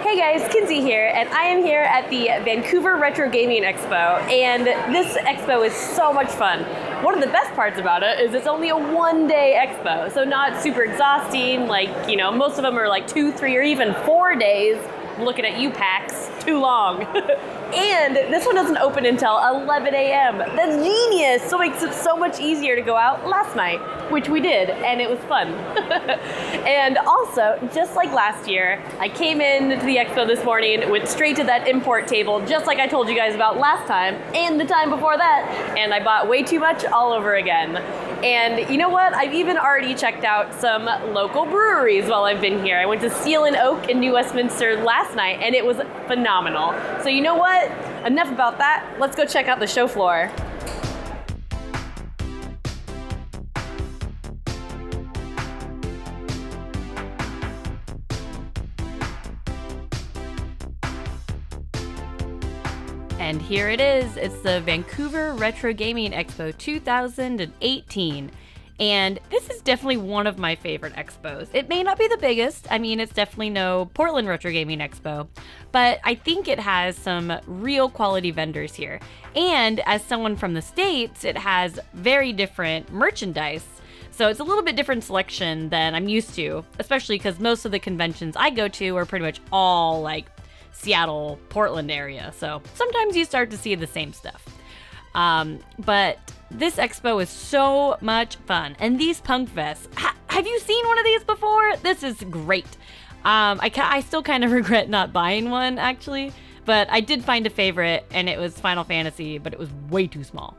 Hey guys, Kinsey here, and I am here at the Vancouver Retro Gaming Expo, and this expo is so much fun. One of the best parts about it is it's only a one-day expo, so not super exhausting, like, you know, most of them are like 2, 3, or even 4 days. Looking at you, PAX, too long. And this one doesn't open until 11 a.m. That's genius! So it makes it so much easier to go out last night, which we did, and it was fun. And also, just like last year, I came into the expo this morning, went straight to that import table, just like I told you guys about last time, and the time before that, and I bought way too much all over again. And you know what? I've even already checked out some local breweries while I've been here. I went to Seal and Oak in New Westminster last night, and it was phenomenal. So you know what? Enough about that. Let's go check out the show floor. And here it is. It's the Vancouver Retro Gaming Expo 2018. And this is definitely one of my favorite expos. It may not be the biggest. I mean, it's definitely no Portland Retro Gaming Expo, but I think it has some real quality vendors here. And as someone from the States, it has very different merchandise. So it's a little bit different selection than I'm used to, especially because most of the conventions I go to are pretty much all like Seattle, Portland area. So sometimes you start to see the same stuff. But this expo is so much fun. And these punk vests, have you seen one of these before? This is great. I still kind of regret not buying one actually, but I did find a favorite and it was Final Fantasy, but it was way too small.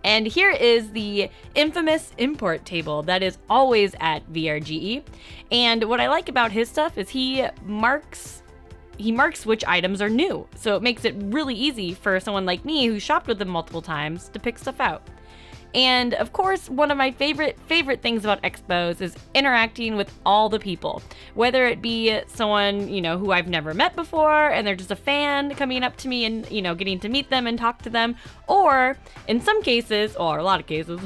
And here is the infamous import table that is always at VRGE. And what I like about his stuff is he marks which items are new, so it makes it really easy for someone like me who shopped with them multiple times to pick stuff out. And of course, one of my favorite things about expos is interacting with all the people, whether it be someone, you know, who I've never met before and they're just a fan coming up to me and, you know, getting to meet them and talk to them, or in some cases, or a lot of cases,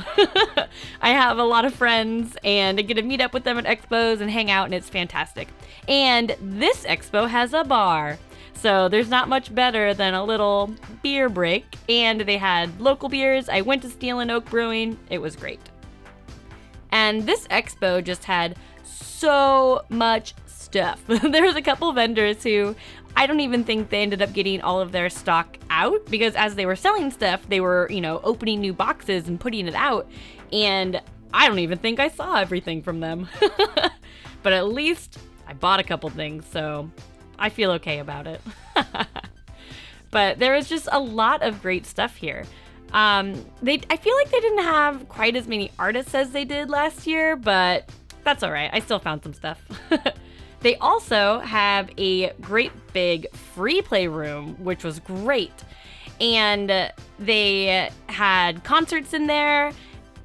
I have a lot of friends and I get to meet up with them at expos and hang out, and it's fantastic. And this expo has a bar. So there's not much better than a little beer break, and they had local beers. I went to Steel and Oak Brewing. It was great. And this expo just had so much stuff. There was a couple vendors who I don't even think they ended up getting all of their stock out, because as they were selling stuff, they were, you know, opening new boxes and putting it out. And I don't even think I saw everything from them. But at least I bought a couple things, so I feel okay about it. But there was just a lot of great stuff here. I feel like they didn't have quite as many artists as they did last year, but that's all right. I still found some stuff. They also have a great big free play room, which was great. And they had concerts in there.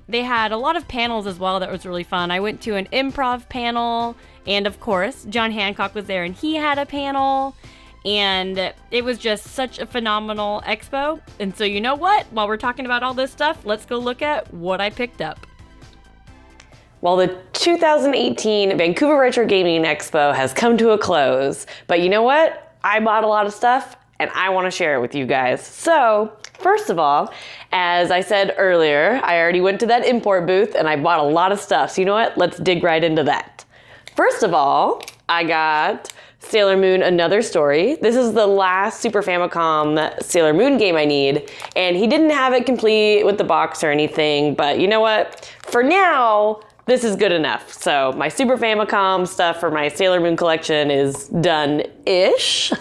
They had a lot of panels as well that was really fun. I went to an improv panel, and of course, John Hancock was there and he had a panel, and it was just such a phenomenal expo. And so you know what? While we're talking about all this stuff, let's go look at what I picked up. Well, the 2018 Vancouver Retro Gaming Expo has come to a close, but you know what? I bought a lot of stuff and I want to share it with you guys. So, first of all, as I said earlier, I already went to that import booth and I bought a lot of stuff. So you know what? Let's dig right into that. First of all, I got Sailor Moon Another Story. This is the last Super Famicom Sailor Moon game I need, and he didn't have it complete with the box or anything, but you know what? For now, this is good enough. So my Super Famicom stuff for my Sailor Moon collection is done-ish.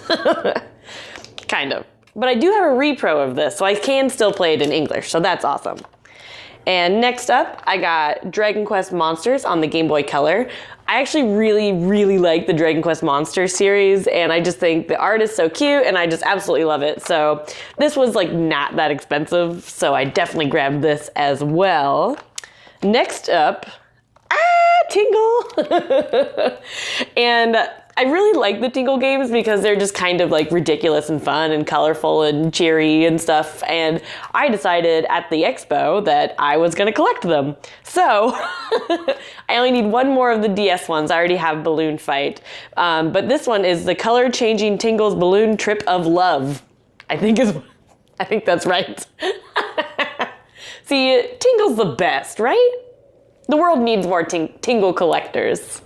Kind of. But I do have a repro of this, so I can still play it in English, so that's awesome. And next up, I got Dragon Quest Monsters on the Game Boy Color. I actually really like the Dragon Quest Monsters series, and I just think the art is so cute, and I just absolutely love it. So this was like not that expensive, so I definitely grabbed this as well. Next up, Tingle! And I really like the Tingle games because they're just kind of like ridiculous and fun and colorful and cheery and stuff. And I decided at the expo that I was going to collect them. So I only need one more of the DS ones. I already have Balloon Fight. But this one is the Color Changing Tingles Balloon Trip of Love. I think that's right. See, Tingle's the best, right? The world needs more Tingle collectors.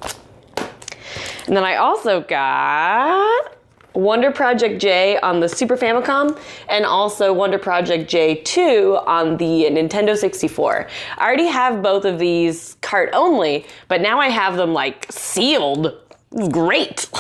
And then I also got Wonder Project J on the Super Famicom and also Wonder Project J2 on the Nintendo 64. I already have both of these cart only, but now I have them like sealed. Great.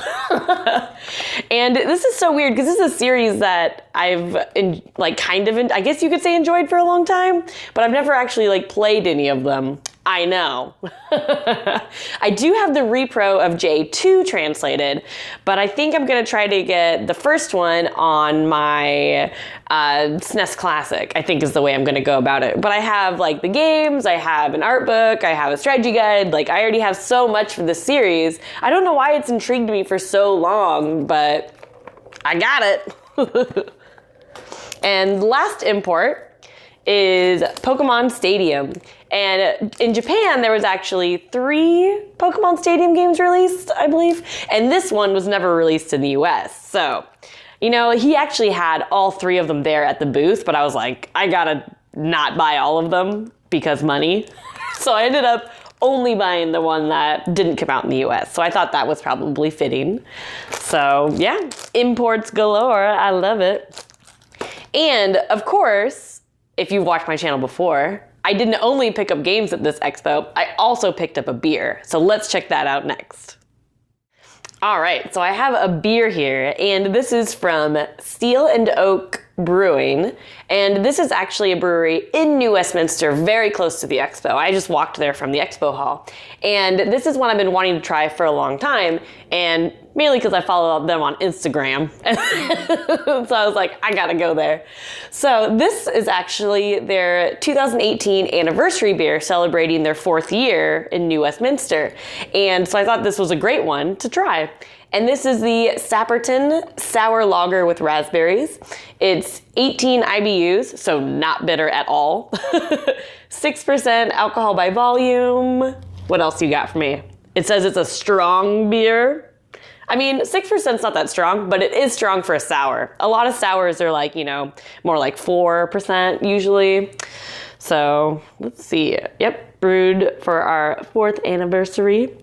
And this is so weird because this is a series that I've I guess you could say enjoyed for a long time, but I've never actually like played any of them. I know. I do have the repro of J2 translated, but I think I'm gonna try to get the first one on my SNES Classic, I think is the way I'm gonna go about it. But I have like the games, I have an art book, I have a strategy guide, like I already have so much for this series. I don't know why it's intrigued me for so long, but I got it. And the last import is Pokemon Stadium. And in Japan, there was actually 3 Pokemon Stadium games released, I believe. And this one was never released in the US. So, you know, he actually had all 3 of them there at the booth, but I was like, I gotta not buy all of them because money. So I ended up only buying the one that didn't come out in the US. So I thought that was probably fitting. So yeah, imports galore. I love it. And of course, if you've watched my channel before, I didn't only pick up games at this expo, I also picked up a beer. So let's check that out next. All right, so I have a beer here, and this is from Steel and Oak Brewing, and this is actually a brewery in New Westminster, very close to the expo. I just walked there from the expo hall, and this is one I've been wanting to try for a long time, and mainly because I follow them on Instagram. So I was like, I gotta go there. So this is actually their 2018 anniversary beer celebrating their 4th year in New Westminster. And so I thought this was a great one to try. And this is the Sapperton Sour Lager with raspberries. It's 18 IBUs, so not bitter at all. 6% alcohol by volume. What else you got for me? It says it's a strong beer. I mean, 6% is not that strong, but it is strong for a sour. A lot of sours are like, you know, more like 4% usually. So let's see. Yep, brewed for our 4th anniversary.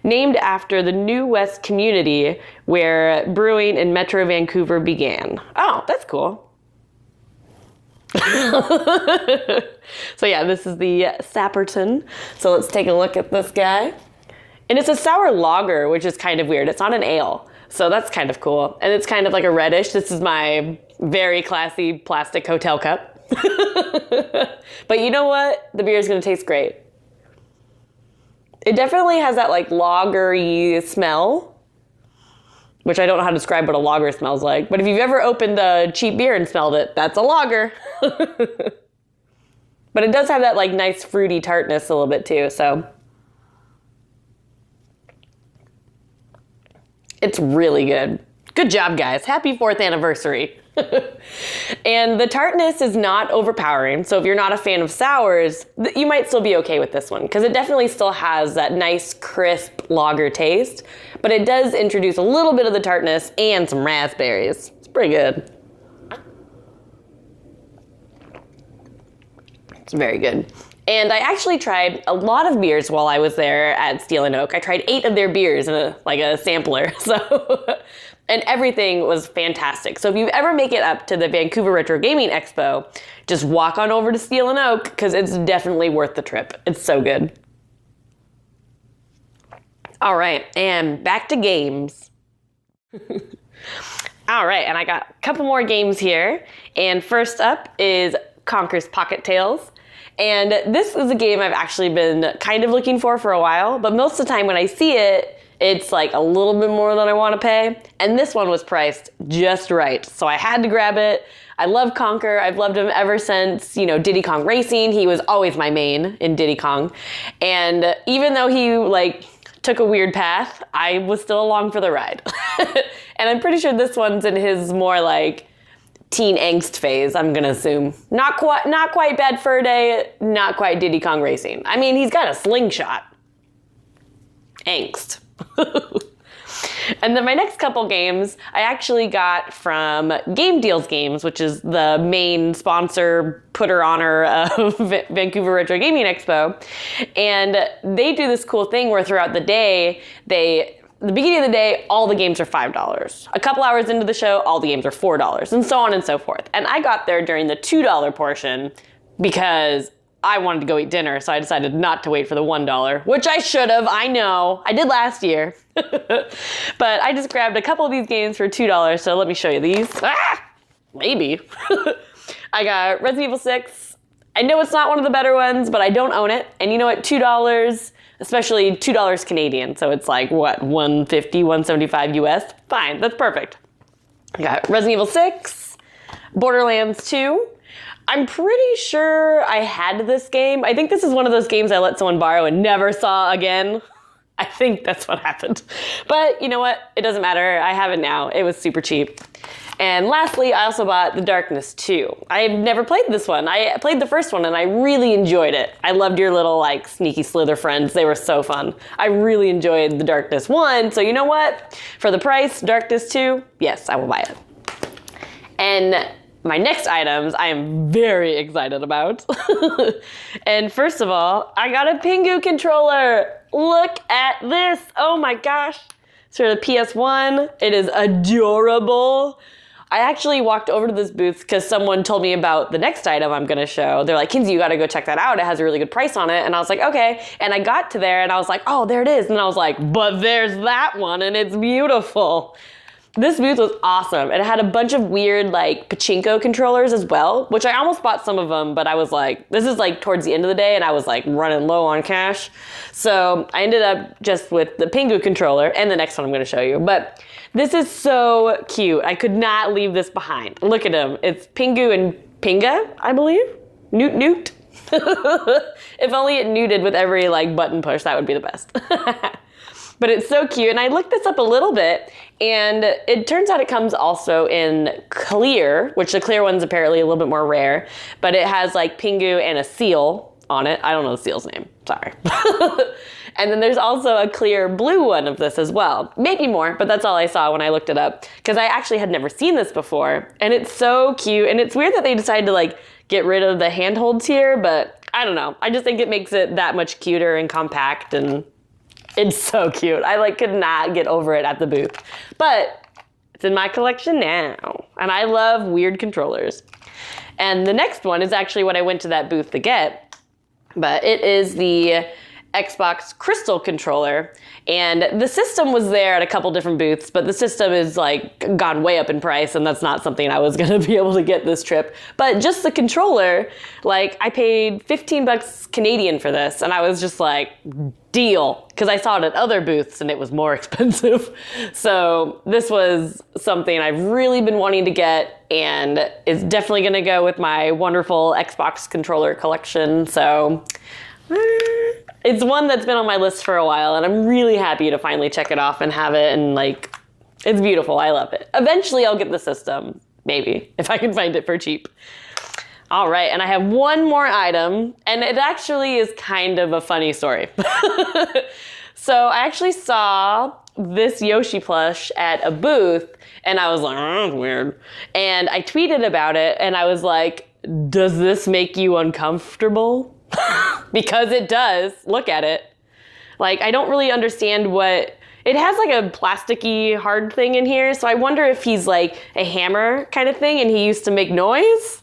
Named after the New West community where brewing in Metro Vancouver began. Oh, that's cool. So yeah, this is the Sapperton. So let's take a look at this guy. And it's a sour lager, which is kind of weird. It's not an ale, so that's kind of cool. And it's kind of like a reddish. This is my very classy plastic hotel cup. But you know what? The beer is gonna taste great. It definitely has that like lager-y smell, which I don't know how to describe what a lager smells like. But if you've ever opened a cheap beer and smelled it, that's a lager. But it does have that like nice fruity tartness a little bit too, so. It's really good. Good job, guys. Happy 4th anniversary. And the tartness is not overpowering, so if you're not a fan of sours, you might still be okay with this one, because it definitely still has that nice, crisp lager taste, but it does introduce a little bit of the tartness and some raspberries. It's pretty good. It's very good. And I actually tried a lot of beers while I was there at Steel and Oak. I tried 8 of their beers in a sampler. So, and everything was fantastic. So if you ever make it up to the Vancouver Retro Gaming Expo, just walk on over to Steel and Oak because it's definitely worth the trip. It's so good. All right, and back to games. All right, and I got a couple more games here. And first up is Conker's Pocket Tales. And this is a game I've actually been kind of looking for a while, but most of the time when I see it, it's like a little bit more than I want to pay. And this one was priced just right, so I had to grab it. I love Conker. I've loved him ever since, you know, Diddy Kong Racing. He was always my main in Diddy Kong. And even though he like took a weird path, I was still along for the ride. And I'm pretty sure this one's in his more like teen angst phase, I'm gonna assume. Not quite Bad Fur Day, not quite Diddy Kong Racing. I mean, he's got a slingshot. Angst. And then my next couple games I actually got from Game Deals Games, which is the main sponsor, putter honor of Vancouver Retro Gaming Expo. And they do this cool thing where throughout the day, the beginning of the day, all the games are $5. A couple hours into the show, all the games are $4, and so on and so forth. And I got there during the $2 portion because I wanted to go eat dinner, so I decided not to wait for the $1, which I should have, I know. I did last year. But I just grabbed a couple of these games for $2, so let me show you these. Maybe. I got Resident Evil 6. I know it's not one of the better ones, but I don't own it. And you know what, $2, especially $2 Canadian, so it's like, what, $150, $175 US? Fine, that's perfect. I got Resident Evil 6, Borderlands 2. I'm pretty sure I had this game. I think this is one of those games I let someone borrow and never saw again. I think that's what happened. But you know what? It doesn't matter. I have it now. It was super cheap. And lastly, I also bought The Darkness 2. I've never played this one. I played the first one and I really enjoyed it. I loved your little like sneaky slither friends. They were so fun. I really enjoyed The Darkness 1. So you know what? For the price, Darkness 2, yes, I will buy it. And my next items I am very excited about. And first of all, I got a Pingo Controller. Look at this. Oh my gosh. It's for the PS1. It is adorable. I actually walked over to this booth because someone told me about the next item I'm gonna show. They're like, Kinsey, you gotta go check that out. It has a really good price on it. And I was like, okay. And I got to there and I was like, oh, there it is. And I was like, but there's that one and it's beautiful. This booth was awesome. It had a bunch of weird like pachinko controllers as well, which I almost bought some of them, but I was like, this is like towards the end of the day and I was like running low on cash. So I ended up just with the Pingo controller and the next one I'm gonna show you. But this is so cute. I could not leave this behind. Look at him. It's Pingo and Pinga, I believe. Newt. If only it newted with every like button push, that would be the best. But it's so cute. And I looked this up a little bit and it turns out it comes also in clear, which the clear one's apparently a little bit more rare, but it has like Pingu and a seal on it. I don't know the seal's name, sorry. And then there's also a clear blue one of this as well. Maybe more, but that's all I saw when I looked it up because I actually had never seen this before. And it's so cute. And it's weird that they decided to like get rid of the handholds here, but I don't know. I just think it makes it that much cuter and compact and it's so cute. I like could not get over it at the booth. But it's in my collection now. And I love weird controllers. And the next one is actually what I went to that booth to get. But it is the Xbox Crystal controller. And the system was there at a couple different booths, but the system is like gone way up in price and that's not something I was gonna be able to get this trip. But just the controller, like I paid 15 bucks Canadian for this and I was just like, deal, because I saw it at other booths and it was more expensive. So this was something I've really been wanting to get and it's definitely gonna go with my wonderful Xbox controller collection. So it's one that's been on my list for a while and I'm really happy to finally check it off and have it and like, it's beautiful, I love it. Eventually I'll get the system, maybe, if I can find it for cheap. All right, and I have one more item, and it actually is kind of a funny story. So I actually saw this Yoshi plush at a booth, and I was like, oh, that's weird. And I tweeted about it, and I was like, does this make you uncomfortable? Because it does. Look at it. Like, I don't really understand what... It has like a plasticky hard thing in here, so I wonder if he's like a hammer kind of thing, and he used to make noise?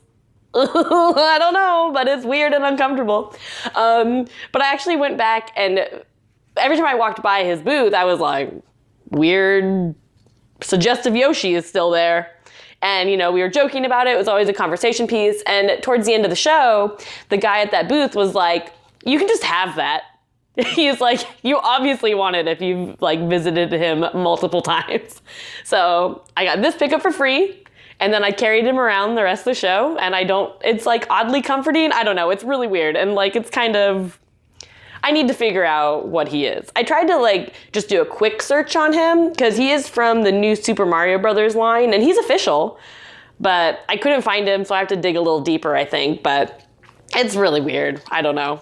I don't know, but it's weird and uncomfortable. But I actually went back and every time I walked by his booth, I was like, weird, suggestive Yoshi is still there. And, you know, we were joking about it. It was always a conversation piece. And towards the end of the show, the guy at that booth was like, you can just have that. He's like, you obviously want it if you've like visited him multiple times. So I got this pickup for free. And then I carried him around the rest of the show and it's like oddly comforting. I don't know, it's really weird. And like, it's kind of, I need to figure out what he is. I tried to like just do a quick search on him because he is from the new Super Mario Brothers line and he's official, but I couldn't find him, so I have to dig a little deeper, I think, but it's really weird. I don't know.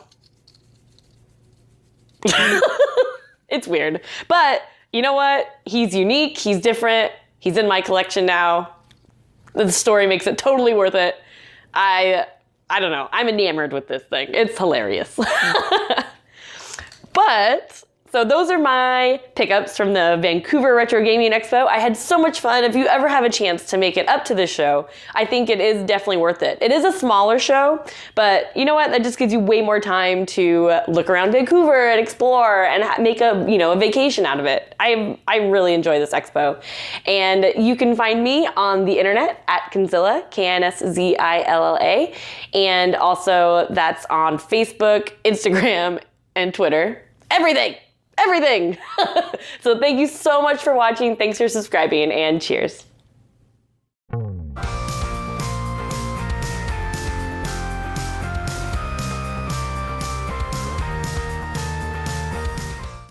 It's weird, but you know what? He's unique, he's different, he's in my collection now. The story makes it totally worth it. I don't know. I'm enamored with this thing. It's hilarious. But, so those are my pickups from the Vancouver Retro Gaming Expo. I had so much fun. If you ever have a chance to make it up to this show, I think it is definitely worth it. It is a smaller show, but you know what? That just gives you way more time to look around Vancouver and explore and make a vacation out of it. I really enjoy this expo. And you can find me on the internet at KinsZilla, KinsZilla, and also that's on Facebook, Instagram, and Twitter. Everything. So thank you so much for watching. Thanks for subscribing, and cheers.